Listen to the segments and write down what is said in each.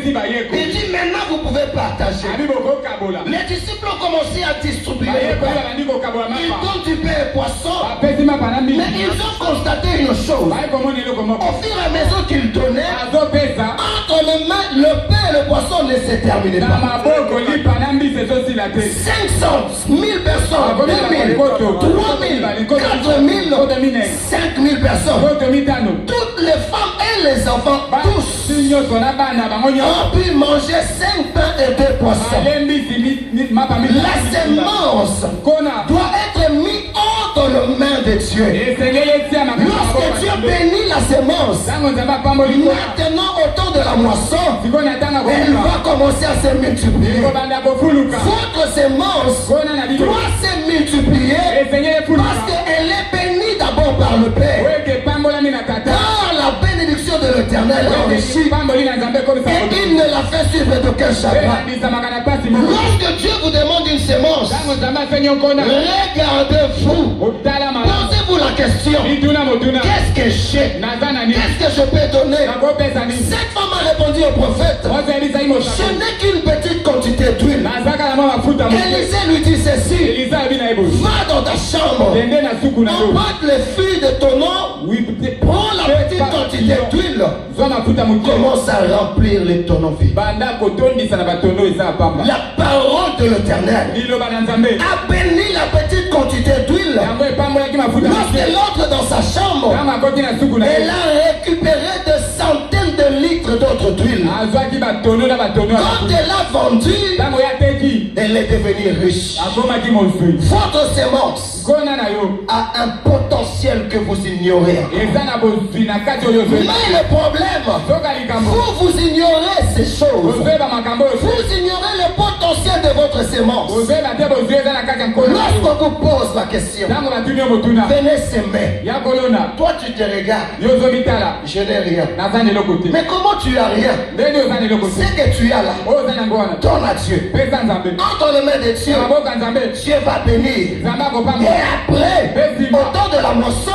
Il dit maintenant vous pouvez partager. Les disciples ont commencé à distribuer le pain. Ils donnent du pain et poisson. Mais ils ont constaté une chose. Au fur et à mesure qu'ils donnaient, entre les mains, le pain et le poisson ne se terminaient pas. 500, 1000 personnes, 2000, 3000, 4000, 5000 personnes. Toutes les femmes et les enfants, tous, ont pu manger 5 pains et 2 poissons. La sémence doit être mise entre les mains de Dieu. Lorsque Dieu bénit la sémence, maintenant au temps de la moisson, elle va commencer à se multiplier. Votre sémence doit se multiplier parce qu'elle est bénie d'abord par le Père. Car la bénédiction de l'Éternel est enrichie et il ne la fait suivre d'aucun chagrin. Lorsque Dieu vous demande une sémence, regardez-vous, posez-vous la question, qu'est-ce que j'ai? Qu'est-ce que je peux donner? Cette femme a répondu au prophète, je n'ai qu'une petite quantité d'huile. Élisée lui dit ceci, va dans ta chambre, emporte les fûts de ton nom, prends la petite quantité d'huile, commence à remplir les tonneaux vides. La parole de l'Éternel a béni la petite quantité d'huile. Lorsque l'autre dans sa chambre, elle a récupéré de centaines de litres d'autres d'huile. Quand elle a vendu, elle est devenue riche. Votre sémence a un potentiel que vous ignorez. Mais le problème, vous ignorez ces choses. Vous ignorez le potentiel de votre sémence. Lorsqu'on vous pose la question, venez s'aimer. Toi tu te regardes, je n'ai rien. Mais comment tu as rien? C'est que tu as là, donne à Dieu. Entre les mains de Dieu, Dieu va bénir. Et après, au temps de la moisson,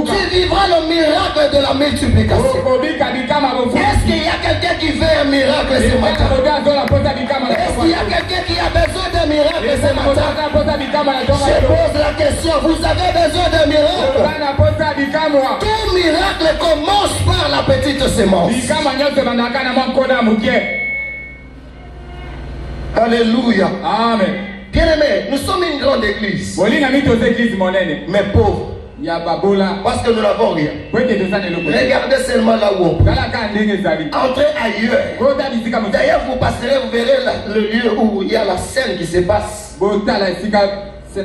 tu vivras le miracle de la multiplication. Est-ce qu'il y a quelqu'un qui veut un miracle ce matin? Est-ce qu'il y a quelqu'un qui a besoin d'un miracle ce matin? Je pose la question, vous avez besoin d'un miracle? Tout miracle commence par la petite sémence. Alléluia. Amen. Bien-aimés, nous sommes une grande église, mais pauvres. Parce que nous n'avons rien. Regardez seulement là où on peut. Entrez ailleurs. D'ailleurs, vous passerez, vous verrez le lieu où il y a la scène qui se passe.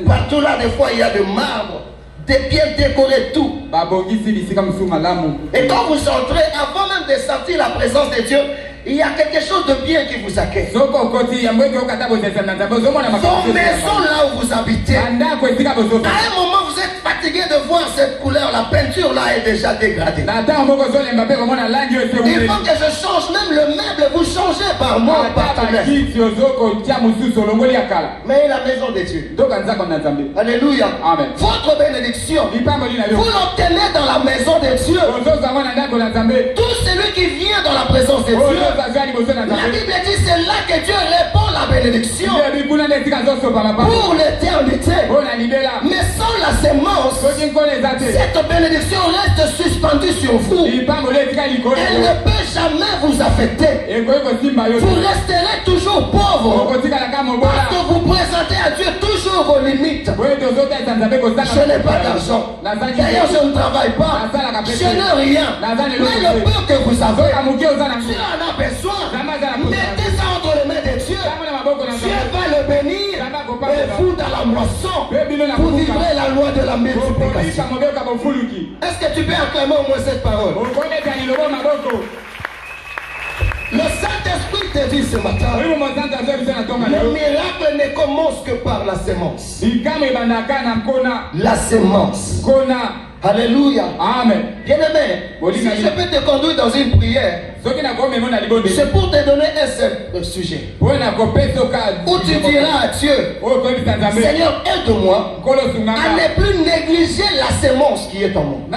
Partout là, des fois, il y a de marbre, des bien décorés, tout. Et quand vous entrez, avant même de sentir la présence de Dieu, il y a quelque chose de bien qui vous accueille. Vos maisons là où vous habitez, à un moment vous êtes fatigué de voir cette couleur, la peinture là est déjà dégradée. Il faut que je change même le meuble, vous changez par mois, par trimestre. Mais la maison de Dieu. Alléluia. Amen. Votre bénédiction, vous l'obtenez dans la maison de Dieu. Tout celui qui vient dans la présence de Dieu, la Bible dit c'est là que Dieu répand la bénédiction pour l'éternité. Mais sans la sémence, cette bénédiction reste suspendue sur vous. Elle ne peut jamais vous affecter. Vous resterez toujours pauvre parce que vous présentez à Dieu toujours vos limites. Je n'ai pas d'argent. D'ailleurs, je ne travaille pas. Je n'ai rien. Mais le peu que vous avez, Dieu en a besoin. Mettez ça entre les mains de Dieu. Dieu va le bénir. Et vous, dans la moisson, vous vivrez la loi de la multiplication. Est-ce que tu peux acclamer au moins cette parole? Le Saint-Esprit te dit ce matin, le miracle ne commence que par la sémence. La sémence. Alléluia. Amen. Bien-aimé, si je peux te conduire dans une prière, C'est pour te donner un seul sujet. Où tu diras à Dieu, Seigneur, aide-moi à ne plus négliger la sémence qui est en moi. Je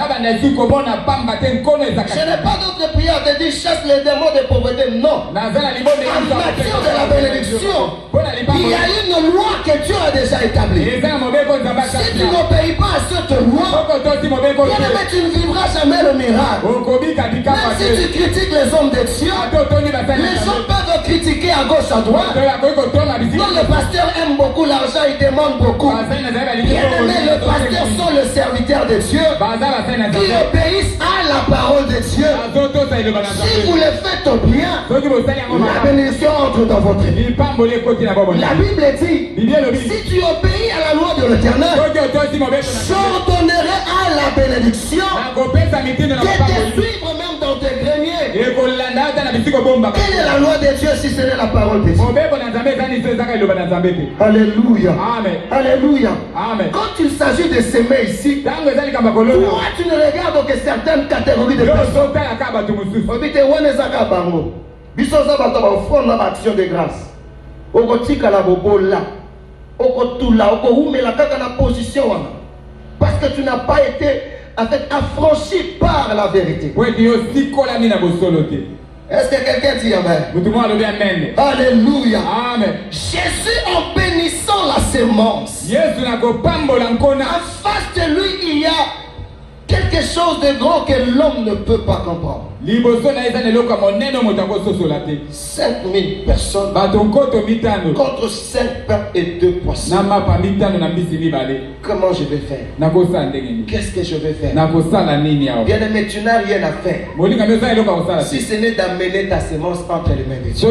n'ai pas d'autre prière de dire chasse les démons de pauvreté. Non. En matière de la bénédiction, il y a une loi que Dieu a déjà établie. Si tu n'obéis pas à cette loi, tu ne vivras jamais le miracle. Même si tu critiques les hommes de Dieu, les gens peuvent critiquer à gauche, à droite. Quand le pasteur aime beaucoup l'argent, il demande beaucoup. Bien-aimé, le pasteur sont le serviteur de Dieu qui obéissent à la parole de Dieu. Si vous le faites bien, la bénédiction entre dans votre vie. La Bible dit, si tu obéis à la loi de l'Éternel, j'ordonnerai à la bénédiction de te suivre même dans tes greniers. Quelle est la loi de Dieu si ce n'est la parole de Dieu? Alléluia. Amen. Alléluia. Amen. Quand il s'agit de s'aimer ici, toi tu ne regardes que certaines catégories de personnes. Action de grâce. Parce que tu n'as pas été affranchi par la vérité. Est-ce que quelqu'un dit amen? Alléluia. Amen. Jésus, en bénissant la sémence, en face de lui il y a quelque chose de grand que l'homme ne peut pas comprendre. 5000 personnes contre 5 pains et 2 poissons. Comment je vais faire? Qu'est-ce que je vais faire? Bien-aimé, tu n'as rien à faire si ce n'est d'amener ta sémence entre les mains de Dieu.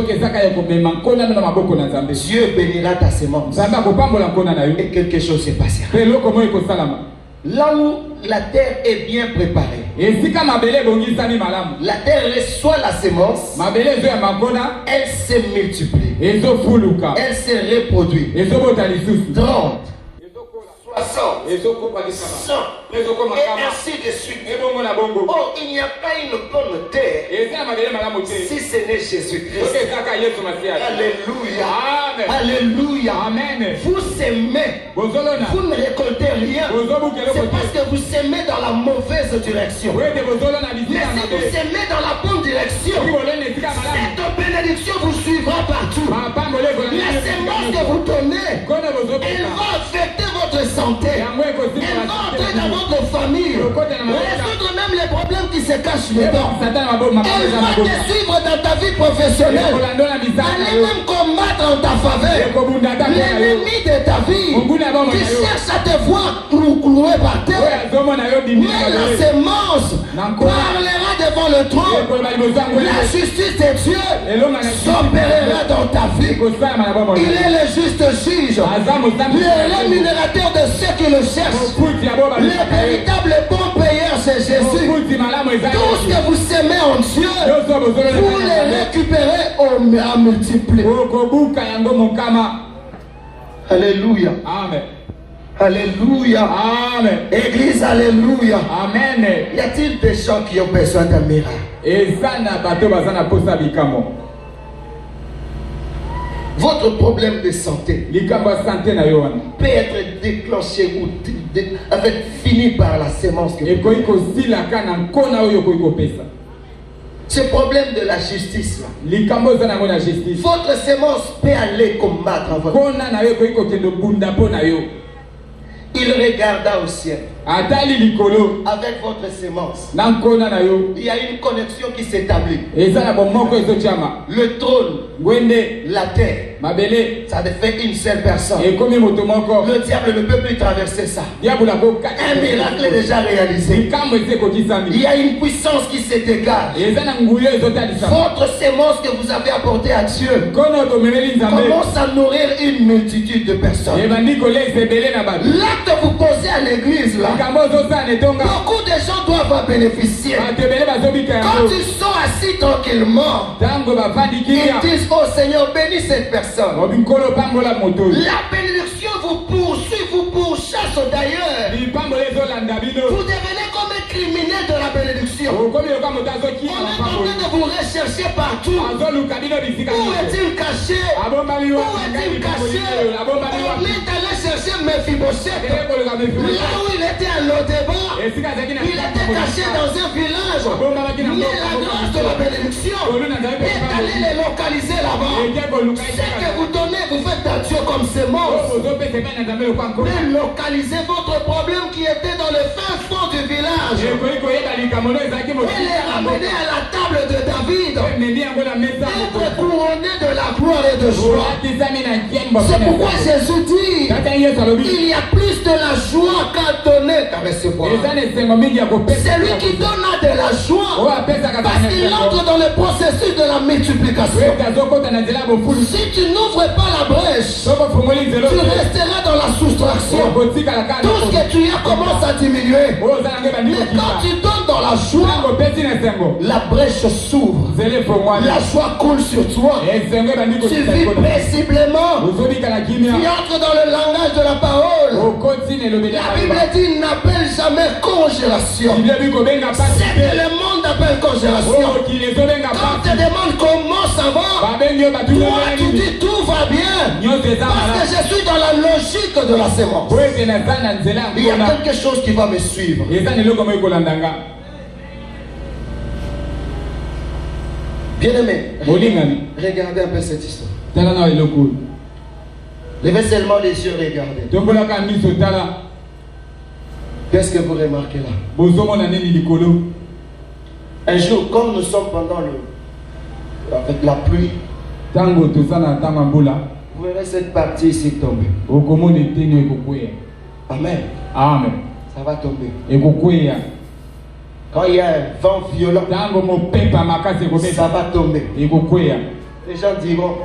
Dieu bénira ta sémence et quelque chose se passera. Là où la terre est bien préparée, la terre reçoit la sémence, elle se multiplie, elle se reproduit. 30, 60, 100, et ainsi de suite. Oh, il n'y a pas une bonne terre si ce n'est Jésus-Christ. Alléluia. Alléluia. Amen. Vous s'aimez, vous ne récoltez rien. C'est parce que vous s'aimez dans la mauvaise direction. Mais si vous s'aimez dans la bonne direction, cette bénédiction vous suivra partout. La sémence que vous donnez, elle va affecter votre santé. Elle va entrer dans votre famille, résoudre même les problèmes qui se cachent dedans. Elle va te suivre dans ta vie professionnelle. Aller même combattre en ta faveur l'ennemi de ta vie qui cherche à te voir cloué par terre. Mais la sémence parlera devant le trône. La justice de Dieu s'opérera dans ta vie. Il est le juste juge, le rémunérateur de ceux qui le cherchent. Le véritable bon payeur, c'est Jésus. Tout ce que vous s'aimez en Dieu, vous les récupérez à multiplier. Alléluia. Amen. Alléluia. Amen. Église, alléluia. Amen. Y a-t-il des gens qui ont besoin d'un miracle? Votre problème de santé peut être déclenché ou fini par la sémence que vous. Ce problème de la justice, votre sémence peut aller combattre votre. Il regarda au ciel. Avec votre sémence, il y a une connexion qui s'établit. Le trône, la terre, ça fait une seule personne. Le diable ne peut plus traverser ça. Un miracle est déjà réalisé. Il y a une puissance qui se dégage. Votre sémence que vous avez apportée à Dieu commence à nourrir une multitude de personnes. L'acte que vous posez à l'église là, beaucoup de gens doivent en bénéficier. Quand ils sont assis tranquillement, ils disent: oh Seigneur, bénis cette personne. La bénédiction vous poursuit, vous pourchasse d'ailleurs. Vous devenez comme un criminel de la bénédiction. bénédiction. On est en train de vous rechercher partout. Où est-il caché? Où est-il caché? On est allé chercher Mephibosheth. Là où il était à Lodébar, il était caché dans un village. Mais la grâce de la bénédiction est allée les localiser là-bas. Ce que vous donnez, vous faites à Dieu comme semence. Mais localisez votre problème qui était dans le fin fond du village. Et les ramener à la table de David. Être couronné de la gloire et de joie. C'est pourquoi Jésus dit, il y a plus de la joie qu'à donner qu'à recevoir. C'est lui qui donne de la joie. Parce qu'il entre dans le processus de la multiplication. Si tu n'ouvres pas la brèche, tu resteras dans la soustraction. Tout ce que tu as commence à diminuer. Mais quand tu donnes dans la joie, la brèche s'ouvre. La joie coule sur toi. Tu vis paisiblement. Tu entres dans le langage de la parole. La Bible dit n'appelle jamais congélation. C'est que le monde appelle congélation. Quand tu te demandes comment ça va, toi tu dis tout va bien. Parce que je suis dans la logique de la sémence. Il y a quelque chose qui va me suivre. Bien-aimé, regardez un peu cette histoire. Levez seulement les yeux, regardez. Qu'est-ce que vous remarquez là? Un jour, comme nous sommes pendant avec la pluie, vous verrez cette partie ici tomber. Amen. Amen. Ça va tomber. Quand il y a un vent violent, ça va tomber. Les gens diront,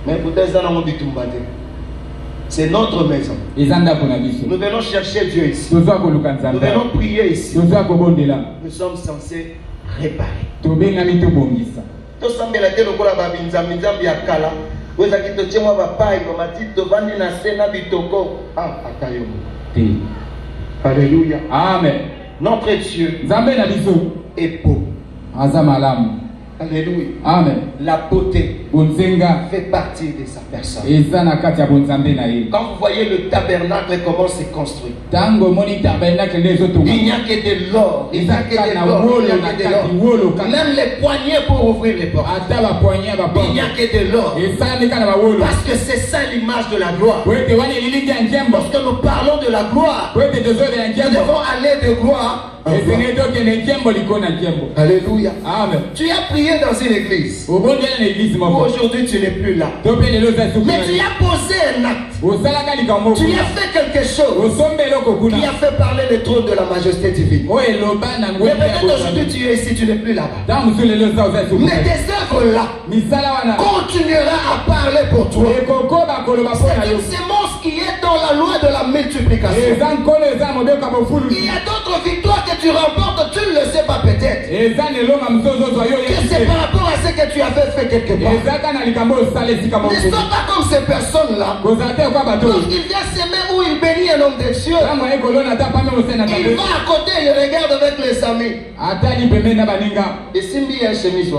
mais peut-être c'est notre maison. Nous venons chercher Dieu ici. Nous venons prier ici. Nous sommes censés réparer. Alléluia. Amen. Notre Dieu est beau. Alléluia. Amen. La beauté fait partie de sa personne. Quand vous voyez le tabernacle, comment c'est construit, il n'y a que de l'or. Il n'y a que de l'or. Même les poignets pour ouvrir les portes, il n'y a que de l'or. Parce que c'est ça l'image de la gloire. Lorsque nous parlons de la gloire, nous devons aller de gloire. Alléluia. Amen. Tu as prié dans une église. Aujourd'hui tu n'es plus là. Mais tu as posé un acte. Tu as fait quelque chose qui a fait parler le trône de la majesté divine. Mais peut-être aujourd'hui tu es ici, tu n'es plus là-bas. Mais tes œuvres là continuera à parler pour toi. C'est une sémence qui est dans la loi de la multiplication. Il y a d'autres victoires que tu remportes, tu ne le sais pas peut-être. Que c'est par rapport à ce que tu avais fait quelque part. Ne sois pas comme ces personnes-là. Lorsqu'il vient s'aimer ou il bénit un homme de Dieu, il va à côté, il regarde avec les amis. Et Simbi a un chemise.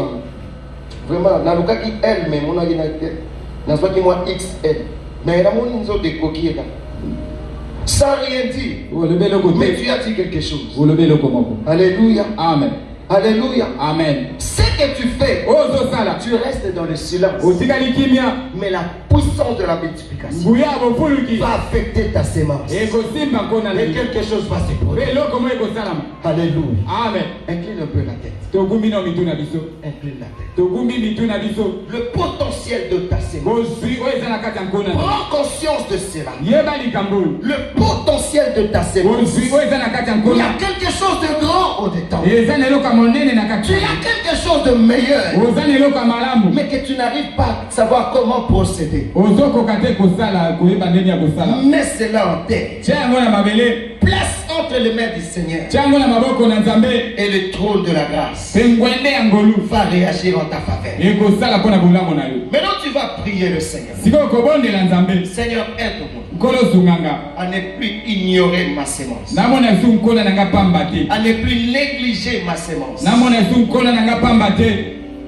Vraiment, dans le cas qui elle, mais mon avis n'a pas moi XL. Mais il y a mon des coquilles. Sans rien dire. Mais tu as dit quelque chose. Alléluia. Amen. Alléluia. Amen. Ce que tu fais, tu restes dans le silence. Mais la puissance de la multiplication va affecter ta sémence. Et quelque chose va se produire. Alléluia. Amen. Incline un peu la tête. Incline la tête. Le potentiel de ta sémence. Prends conscience de cela. Le potentiel de ta sémence. Il y a quelque chose de grand au-dedans. Tu as quelque chose de meilleur, mais que tu n'arrives pas à savoir comment procéder. Mets cela en tête. Place entre les mains du Seigneur et le trône de la grâce va réagir en ta faveur. Maintenant tu vas prier le Seigneur. Seigneur, aide-moi. à ne plus ignorer ma sémence, à ne plus négliger ma sémence,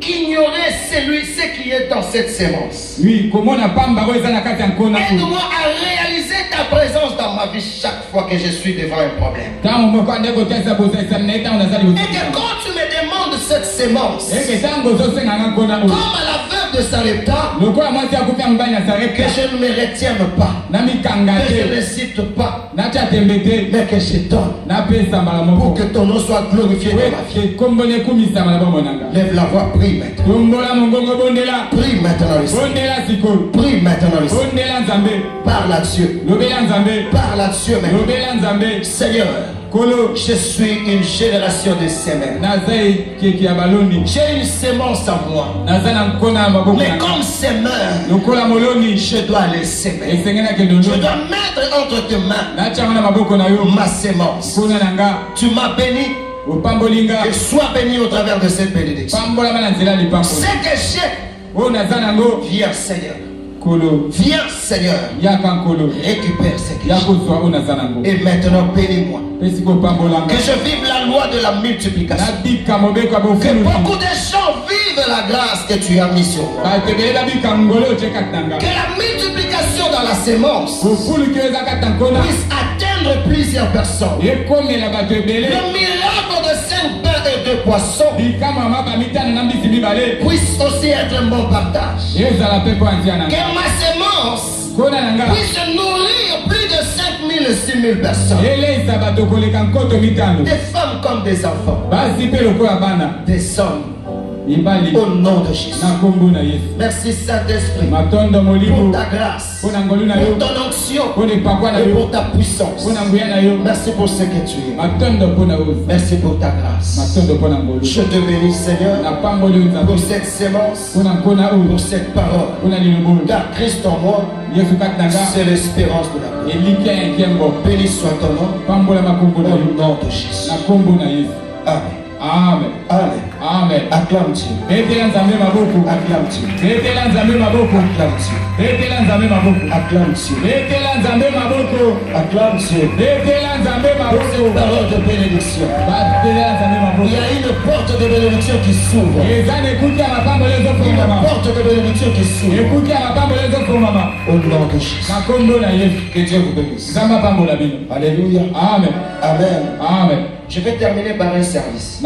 ignorer ce qui est dans cette sémence. Aide-moi à réaliser ta présence dans ma vie chaque fois que je suis devant un problème. Et que quand tu me demandes cette sémence, comme à la veuve de Sarepta, que je ne me retienne pas, que je ne cite pas, mais que je donne pour que ton nom soit glorifié dans ma vie. Lève la voix, prie maintenant. Prie maintenant le Seigneur. Prie maintenant le Seigneur. Parle à Dieu. Parle à Dieu maintenant. Seigneur, je suis une génération de semeurs. J'ai une sémence en moi. Mais comme semeur, je dois les semer. Je dois mettre entre tes mains ma sémence. Tu m'as béni. Que sois béni au travers de cette bénédiction. C'est que j'ai. Viens Seigneur. Viens Seigneur. Récupère ce que j'ai. Et maintenant bénis-moi. Que je vive la loi de la multiplication. Que beaucoup de gens vivent la grâce que tu as mise sur moi. Que la multiplication dans la sémence puisse atteindre plusieurs personnes. Le miracle de 5 pains et 2 poissons puisse aussi être mon partage. Que ma sémence puisse nourrir plus de 5 000 et 6 000 personnes. Des femmes comme des enfants. Des hommes. Au nom de Jésus. Merci Saint-Esprit pour ta grâce, pour ton onction et pour ta puissance. Merci pour ce que tu es. Merci pour ta grâce. Je te bénis Seigneur pour cette sémence, pour cette parole. Car Christ en moi, c'est l'espérance de la vie. Béni soit ton nom au nom de Jésus. Amen. Amen. Amen. Amen. Acclame Dieu. Acclame Dieu. Acclame Dieu. Acclame Dieu. Acclame Dieu. Pour cette parole de bénédiction. Il y a une porte de bénédiction qui s'ouvre. Une porte de bénédiction qui s'ouvre. Au nom de Jésus. Que Dieu vous bénisse. Alléluia. Amen. Amen. Amen. Je vais terminer par un service.